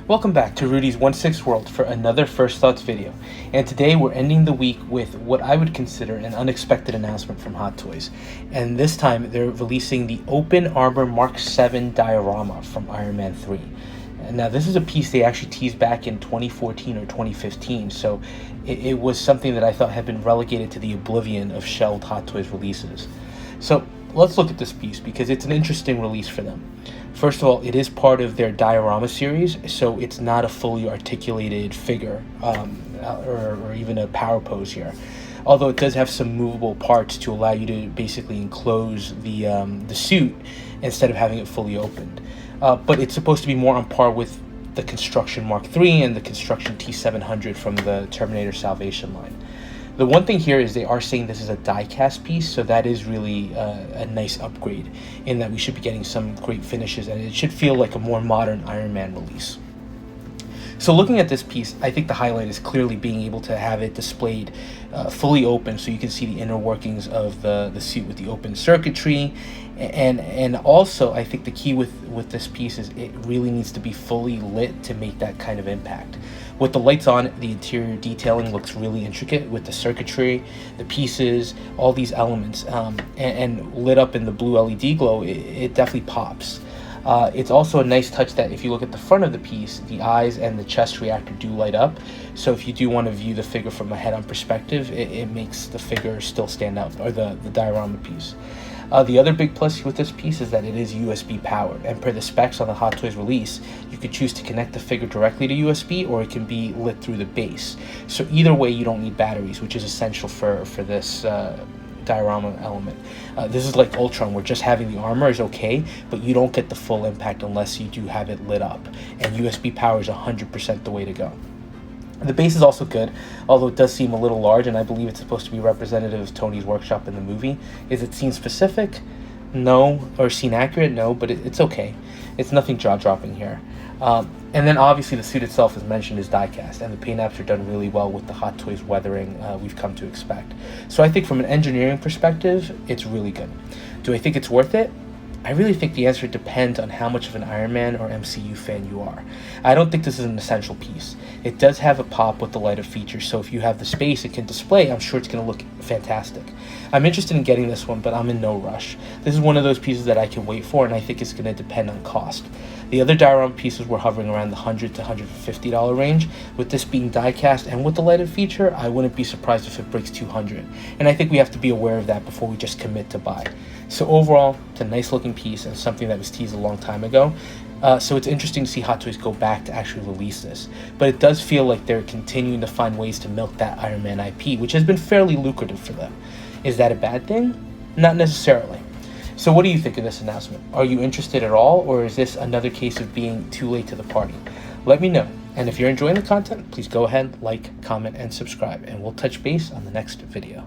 Welcome back to Rudy's 1/6 World for another First Thoughts video, and today we're ending the week with what I would consider an unexpected announcement from Hot Toys, and this time they're releasing the Open Armor Mark VII Diorama from Iron Man 3. And now this is a piece they actually teased back in 2014 or 2015, so it was something that I thought had been relegated to the oblivion of shelved Hot Toys releases. So let's look at this piece because it's an interesting release for them. First of all, it is part of their Diorama series, so it's not a fully articulated figure or even a power pose here. Although it does have some movable parts to allow you to basically enclose the suit instead of having it fully opened. But it's supposed to be more on par with the Construction Mark III and the Construction T700 from the Terminator Salvation line. The one thing here is they are saying this is a die-cast piece, so that is really a nice upgrade in that we should be getting some great finishes, and it should feel like a more modern Iron Man release. So looking at this piece, I think the highlight is clearly being able to have it displayed fully open so you can see the inner workings of the suit with the open circuitry. And also, I think the key with this piece is it really needs to be fully lit to make that kind of impact. With the lights on, the interior detailing looks really intricate with the circuitry, the pieces, all these elements, and lit up in the blue LED glow, it definitely pops. It's also a nice touch that if you look at the front of the piece, the eyes and the chest reactor do light up. So if you do want to view the figure from a head-on perspective, it makes the figure still stand out, or the diorama piece. The other big plus with this piece is that it is USB powered, and per the specs on the Hot Toys release, you could choose to connect the figure directly to USB, or it can be lit through the base. So either way, you don't need batteries, which is essential for this diorama element. This is like Ultron, where just having the armor is okay, but you don't get the full impact unless you do have it lit up, and USB power is 100% the way to go. The base is also good, although it does seem a little large, and I believe it's supposed to be representative of Tony's workshop in the movie. Is it scene specific? No. Or scene accurate? No, but it's okay. It's nothing jaw-dropping here. And then obviously the suit itself, as mentioned, is die-cast, and the paint apps are done really well with the Hot Toys weathering we've come to expect. So I think from an engineering perspective, it's really good. Do I think it's worth it? I really think the answer depends on how much of an Iron Man or MCU fan you are. I don't think this is an essential piece. It does have a pop with the lighter features, so if you have the space it can display, I'm sure it's going to look fantastic. I'm interested in getting this one, but I'm in no rush. This is one of those pieces that I can wait for, and I think it's going to depend on cost. The other diorama pieces were hovering around the $100 to $150 range. With this being die-cast and with the lighted feature, I wouldn't be surprised if it breaks $200. And I think we have to be aware of that before we just commit to buy. So overall, it's a nice looking piece and something that was teased a long time ago. So it's interesting to see Hot Toys go back to actually release this. But it does feel like they're continuing to find ways to milk that Iron Man IP, which has been fairly lucrative for them. Is that a bad thing? Not necessarily. So what do you think of this announcement? Are you interested at all, or is this another case of being too late to the party? Let me know. And if you're enjoying the content, please go ahead, like, comment, and subscribe, and we'll touch base on the next video.